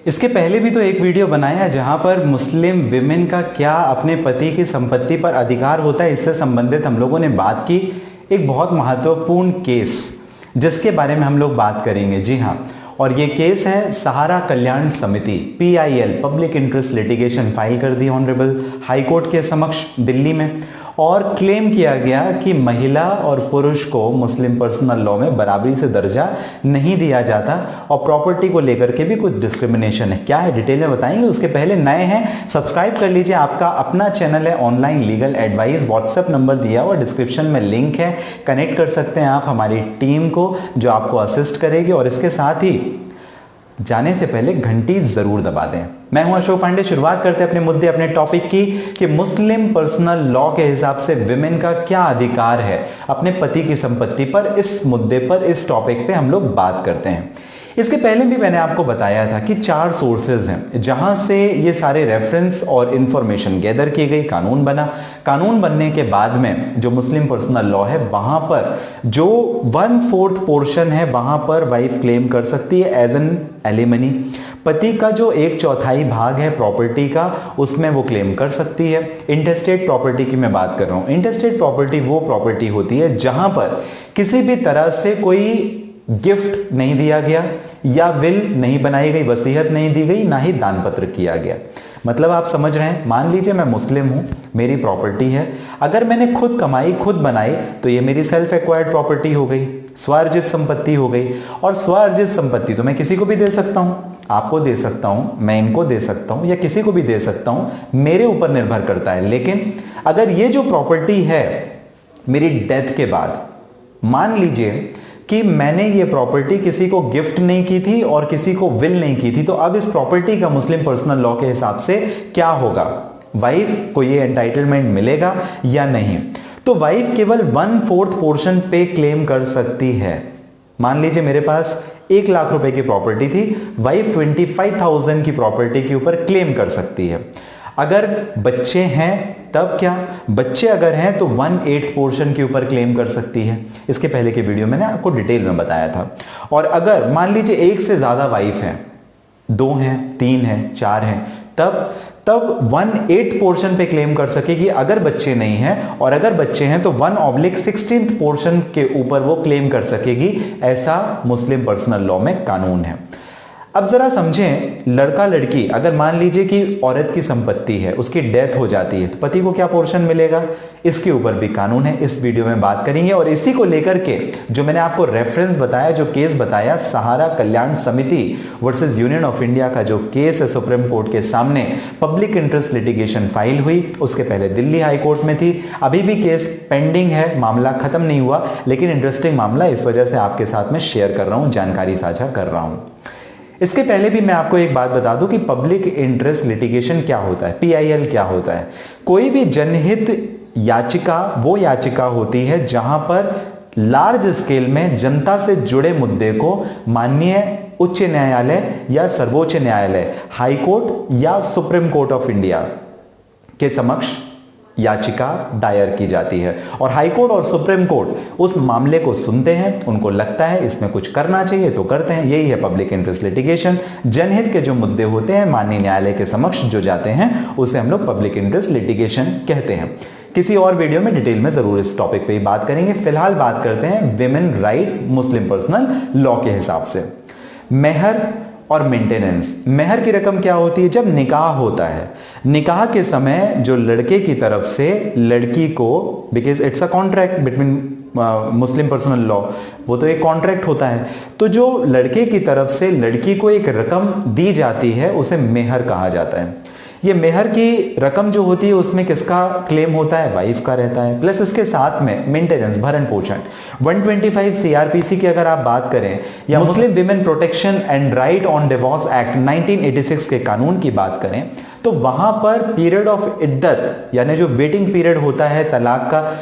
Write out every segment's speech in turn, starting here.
इसके पहले भी तो एक वीडियो बनाया है जहां पर मुस्लिम विमेन का क्या अपने पति की संपत्ति पर अधिकार होता है, इससे संबंधित हम लोगों ने बात की। एक बहुत महत्वपूर्ण केस जिसके बारे में हम लोग बात करेंगे। जी हाँ, और ये केस है सहारा कल्याण समिति PIL, public interest litigation, file कर दी ऑनरेबल हाई कोर्ट के समक्ष दिल्ली में। और क्लेम किया गया कि महिला और पुरुष को मुस्लिम पर्सनल लॉ में बराबरी से दर्जा नहीं दिया जाता और प्रॉपर्टी को लेकर के भी कुछ डिस्क्रिमिनेशन है। क्या है डिटेल में बताएंगे। उसके पहले नए हैं सब्सक्राइब कर लीजिए, आपका अपना चैनल है online legal advice. WhatsApp number दिया हुआ डिस्क्रिप्शन में लिंक है, कनेक्ट कर सकते हैं आप हमारी टीम को जो आपको असिस्ट करेगी। और इसके साथ ही जाने से पहले घंटी जरूर दबा दें। मैं हूं अशोक पांडे। शुरुआत करते हैं अपने मुद्दे, अपने टॉपिक की कि मुस्लिम पर्सनल लॉ के हिसाब से विमेन का क्या अधिकार है अपने पति की संपत्ति पर। इस मुद्दे पर, इस टॉपिक पे हम लोग बात करते हैं। इसके पहले भी मैंने आपको बताया था कि 4 सोर्सेज हैं जहां से ये सारे रेफरेंस और इंफॉर्मेशन गैदर की गई, कानून बना। कानून बनने के बाद में जो मुस्लिम पर्सनल लॉ है वहां पर जो 1/4 पोर्शन है वहां पर वाइफ क्लेम कर सकती है एज एन एलिमनी। पति का जो 1/4 भाग है प्रॉपर्टी का उसमें वो क्लेम कर सकती है। इंटेस्टेट प्रॉपर्टी की मैं बात कर रहा हूं। इंटेस्टेट प्रॉपर्टी वो प्रॉपर्टी होती है जहां पर किसी भी तरह से कोई गिफ्ट नहीं दिया गया या विल नहीं बनाई गई, वसीयत नहीं दी गई, ना ही दान पत्र किया गया। मतलब आप समझ रहे हैं, मान लीजिए मैं मुस्लिम हूं, मेरी प्रॉपर्टी है, अगर मैंने खुद कमाई, खुद बनाई तो ये मेरी सेल्फ एक्वायर्ड प्रॉपर्टी हो गई, स्वार्जित संपत्ति हो गई। और स्वार्जित संपत्ति तो मैं किसी को भी दे सकता हूं, आपको दे सकता हूं, मैं इनको दे सकता हूं या किसी को भी दे सकता हूं, मेरे ऊपर निर्भर करता है। लेकिन अगर ये जो प्रॉपर्टी है मेरी डेथ के बाद, मान लीजिए कि मैंने ये प्रॉपर्टी किसी को गिफ्ट नहीं की थी और किसी को विल नहीं की थी, तो अब इस प्रॉपर्टी का मुस्लिम पर्सनल लॉ के हिसाब से क्या होगा, वाइफ को ये एंटाइटलमेंट मिलेगा या नहीं। तो वाइफ केवल 1/4 पोर्शन पे क्लेम कर सकती है। मान लीजिए मेरे पास 1 लाख रुपए की प्रॉपर्टी थी, वाइफ 25,000 की प्रॉपर्टी के ऊपर क्लेम कर सकती है। अगर बच्चे हैं तब क्या, बच्चे अगर हैं तो 1/8 पोर्शन के ऊपर क्लेम कर सकती है। इसके पहले के वीडियो मैंने आपको डिटेल में बताया था। और अगर मान लीजिए एक से ज्यादा वाइफ है, 2 हैं, 3 हैं, 4 हैं, तब 1/8 पोर्शन पे क्लेम कर सकेगी अगर बच्चे नहीं हैं। और अगर बच्चे हैं तो 1/16 पोर्शन के ऊपर वो क्लेम कर सकेगी। ऐसा मुस्लिम पर्सनल लॉ में कानून है। अब जरा समझें, लड़का लड़की, अगर मान लीजिए कि औरत की संपत्ति है, उसकी डेथ हो जाती है तो पति को क्या पोर्शन मिलेगा, इसके ऊपर भी कानून है। इस वीडियो में बात करेंगे। और इसी को लेकर के जो मैंने आपको रेफरेंस बताया, जो केस बताया, सहारा कल्याण समिति वर्सेस यूनियन ऑफ इंडिया का जो केस है सुप्रीम कोर्ट के सामने, पब्लिक इंटरेस्ट लिटिगेशन फाइल हुई। उसके पहले दिल्ली हाई कोर्ट में थी, अभी भी केस पेंडिंग है, मामला खत्म नहीं हुआ। लेकिन इंटरेस्टिंग मामला, इस वजह से आपके साथ में शेयर कर रहा हूं, जानकारी साझा कर रहा हूं। इसके पहले भी मैं आपको एक बात बता दूं कि पब्लिक इंटरेस्ट लिटिगेशन क्या होता है, PIL क्या होता है। कोई भी जनहित याचिका वो याचिका होती है जहां पर लार्ज स्केल में जनता से जुड़े मुद्दे को माननीय उच्च न्यायालय या सर्वोच्च न्यायालय, हाई कोर्ट या सुप्रीम कोर्ट ऑफ इंडिया के समक्ष याचिका दायर की जाती है। और हाई कोर्ट और सुप्रीम कोर्ट उस मामले को सुनते हैं, उनको लगता है इसमें कुछ करना चाहिए तो करते हैं। यही है पब्लिक इंटरेस्ट लिटिगेशन। जनहित के जो मुद्दे होते हैं माननीय न्यायालय के समक्ष जो जाते हैं उसे हम लोग पब्लिक इंटरेस्ट लिटिगेशन कहते हैं। किसी और वीडियो में डिटेल में जरूर इस टॉपिक पे बात करेंगे। फिलहाल बात करते हैं विमेन राइट मुस्लिम पर्सनल लॉ के हिसाब से। मेहर और मेंटेनेंस। मेहर की रकम क्या होती है, जब निकाह होता है, निकाह के समय जो लड़के की तरफ से लड़की को, because it's a contract between Muslim personal law, वो तो एक कॉन्ट्रैक्ट होता है, तो जो लड़के की तरफ से लड़की को एक रकम दी जाती है उसे मेहर कहा जाता है। ये मेहर की रकम जो होती है उसमें किसका क्लेम होता है, वाइफ का रहता है। प्लस इसके साथ में मेंटेनेंस, भरण पोषण। 125 CRPC की अगर आप बात करें या Muslim women protection and right on divorce act 1986 के कानून की बात करें तो वहां पर पीरियड ऑफ इद्दत, यानी जो वेटिंग पीरियड होता है, तलाक का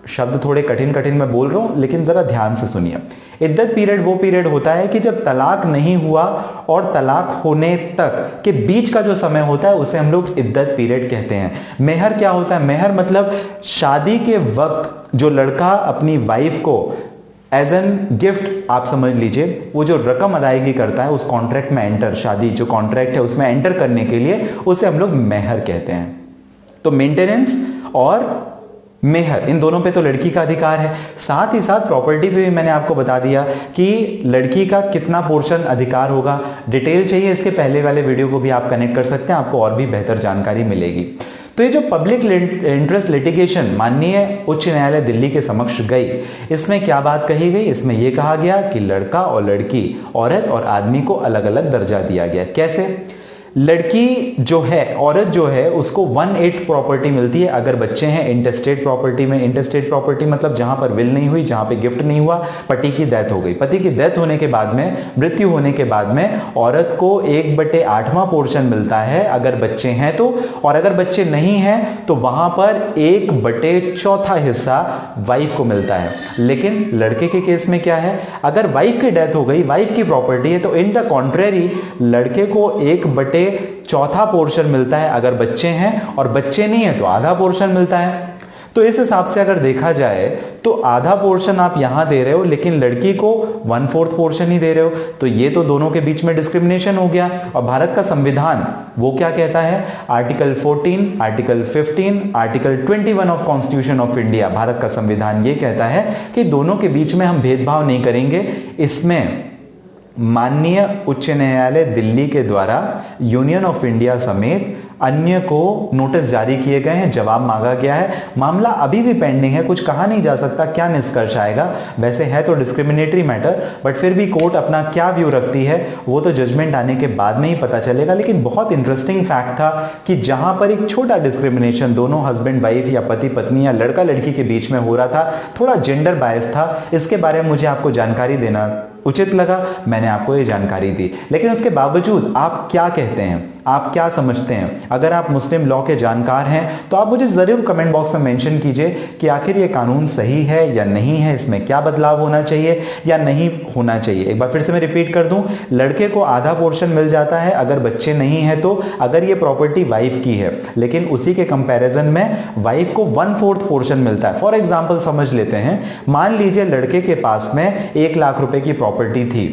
शब्द थोड़े कठिन कठिन मैं बोल रहा हूं लेकिन जरा ध्यान से सुनिए। इद्दत पीरियड वो पीरियड होता है कि जब तलाक नहीं हुआ और तलाक होने तक के बीच का जो समय होता है उसे हम लोग इद्दत पीरियड कहते हैं। मेहर क्या होता है, मेहर मतलब शादी के वक्त जो लड़का अपनी वाइफ को एज एन गिफ्ट आप समझ लीजिए, वो जो रकम अदायगी करता है उस कॉन्ट्रैक्ट में एंटर, शादी जो कॉन्ट्रैक्ट है उसमें एंटर करने के लिए उसे हम लोग मेहर कहते हैं। तो मेंटेनेंस और मेहर इन दोनों पे तो लड़की का अधिकार है। साथ ही साथ प्रॉपर्टी पे भी मैंने आपको बता दिया कि लड़की का कितना पोर्शन अधिकार होगा। डिटेल चाहिए इसके पहले वाले वीडियो को भी आप कनेक्ट कर सकते हैं, आपको और भी बेहतर जानकारी मिलेगी। तो ये जो पब्लिक इंटरेस्ट लिटिगेशन माननीय उच्च न्यायालय दिल्ली के समक्ष गई, इसमें क्या बात कही गई? इसमें यह कहा गया कि लड़का और लड़की, औरत और आदमी को अलग अलग दर्जा दिया गया। कैसे? लड़की जो है, औरत जो है, उसको 1/8 प्रॉपर्टी मिलती है अगर बच्चे हैं इंटेस्टेट प्रॉपर्टी में। इंटेस्टेट प्रॉपर्टी मतलब जहां पर विल नहीं हुई, जहां पे गिफ्ट नहीं हुआ, पति की डेथ हो गई। पति की डेथ होने के बाद में, मृत्यु होने के बाद में औरत को 1/8वां पोर्शन मिलता है अगर बच्चे हैं तो, और अगर बच्चे नहीं हैं तो वहां पर 1/4 हिस्सा वाइफ को मिलता है। लेकिन लड़के के केस में क्या है? अगर वाइफ की डेथ हो गई, वाइफ की प्रॉपर्टी है, तो इन द कॉन्ट्रेरी लड़के को 1/4 पोर्शन मिलता है अगर बच्चे हैं, और बच्चे नहीं है तो आधा पोर्शन मिलता है। तो इस हिसाब से अगर देखा जाए तो आधा पोर्शन आप यहां दे रहे हो, लेकिन लड़की को 1/4 पोर्शन ही दे रहे हो। तो ये तो दोनों के बीच में डिस्क्रिमिनेशन हो गया। और भारत का संविधान वो क्या कहता है? Article 14, article 15, article 21 of constitution of India, Bharat का संविधान ये कहता है कि दोनों के बीच में हम भेदभाव नहीं करेंगे। इसमें माननीय उच्च न्यायालय दिल्ली के द्वारा यूनियन ऑफ इंडिया समेत अन्य को नोटिस जारी किए गए हैं, जवाब मांगा गया है। मामला अभी भी पेंडिंग है, कुछ कहा नहीं जा सकता क्या निष्कर्ष आएगा। वैसे है तो डिस्क्रिमिनेटरी मैटर, बट फिर भी कोर्ट अपना क्या व्यू रखती है वो तो जजमेंट आने के बाद में ही पता चलेगा। लेकिन बहुत इंटरेस्टिंग फैक्ट था कि जहां पर एक छोटा डिस्क्रिमिनेशन दोनों हस्बैंड वाइफ या पति पत्नी या लड़का लड़की के बीच में हो रहा था, थोड़ा जेंडर बायस था, इसके बारे में मुझे आपको जानकारी देना उचित लगा, मैंने आपको ये जानकारी दी। लेकिन उसके बावजूद आप क्या कहते हैं, आप क्या समझते हैं? अगर आप मुस्लिम लॉ के जानकार हैं तो आप मुझे जरूर कमेंट बॉक्स में मेंशन कीजिए कि आखिर ये कानून सही है या नहीं है, इसमें क्या बदलाव होना चाहिए या नहीं होना चाहिए। एक बार फिर से मैं रिपीट कर दूं, लड़के को आधा पोर्शन मिल जाता है अगर बच्चे नहीं है तो, अगर ये प्रॉपर्टी वाइफ की है, लेकिन उसी के कंपैरिजन में वाइफ को 1/4 पोर्शन मिलता है। फॉर एग्जाम्पल समझ लेते हैं, मान लीजिए लड़के के पास में 1 लाख रुपए की प्रॉपर्टी थी,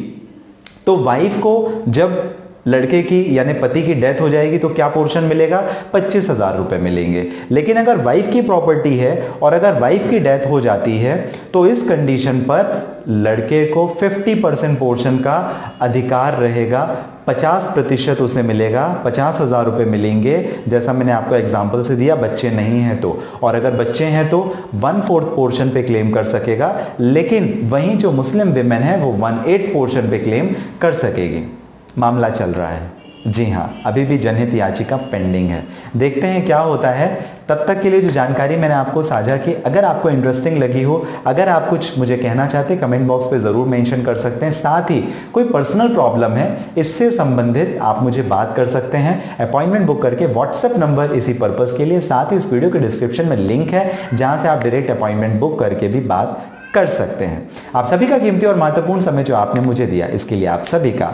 तो वाइफ को जब लड़के की यानी पति की डेथ हो जाएगी तो क्या पोर्शन मिलेगा? 25,000 रुपए मिलेंगे। लेकिन अगर वाइफ की प्रॉपर्टी है और अगर वाइफ की डेथ हो जाती है तो इस कंडीशन पर लड़के को 50% पोर्शन का अधिकार रहेगा, 50% उसे मिलेगा, 50,000 रुपए मिलेंगे, जैसा मैंने आपको एग्जांपल से दिया, बच्चे नहीं हैं तो। और अगर बच्चे हैं तो 1/4 पोर्शन पे क्लेम कर सकेगा, लेकिन वहीं जो मुस्लिम विमेन है वो 1/8 पोर्शन पे क्लेम कर सकेगी। मामला चल रहा है, जी हाँ, अभी भी जनहित याचिका पेंडिंग है, देखते हैं क्या होता है। तब तक के लिए जो जानकारी मैंने आपको साझा की, अगर आपको इंटरेस्टिंग लगी हो, अगर आप कुछ मुझे कहना चाहते, कमेंट बॉक्स पे जरूर मेंशन कर सकते हैं। साथ ही कोई पर्सनल प्रॉब्लम है, इससे संबंधित आप मुझे बात कर सकते हैं अपॉइंटमेंट बुक करके, व्हाट्सएप नंबर इसी पर्पज के लिए। साथ ही इस वीडियो के डिस्क्रिप्शन में लिंक है जहां से आप डायरेक्ट अपॉइंटमेंट बुक करके भी बात कर सकते हैं। आप सभी का कीमती और महत्वपूर्ण समय जो आपने मुझे दिया, इसके लिए आप सभी का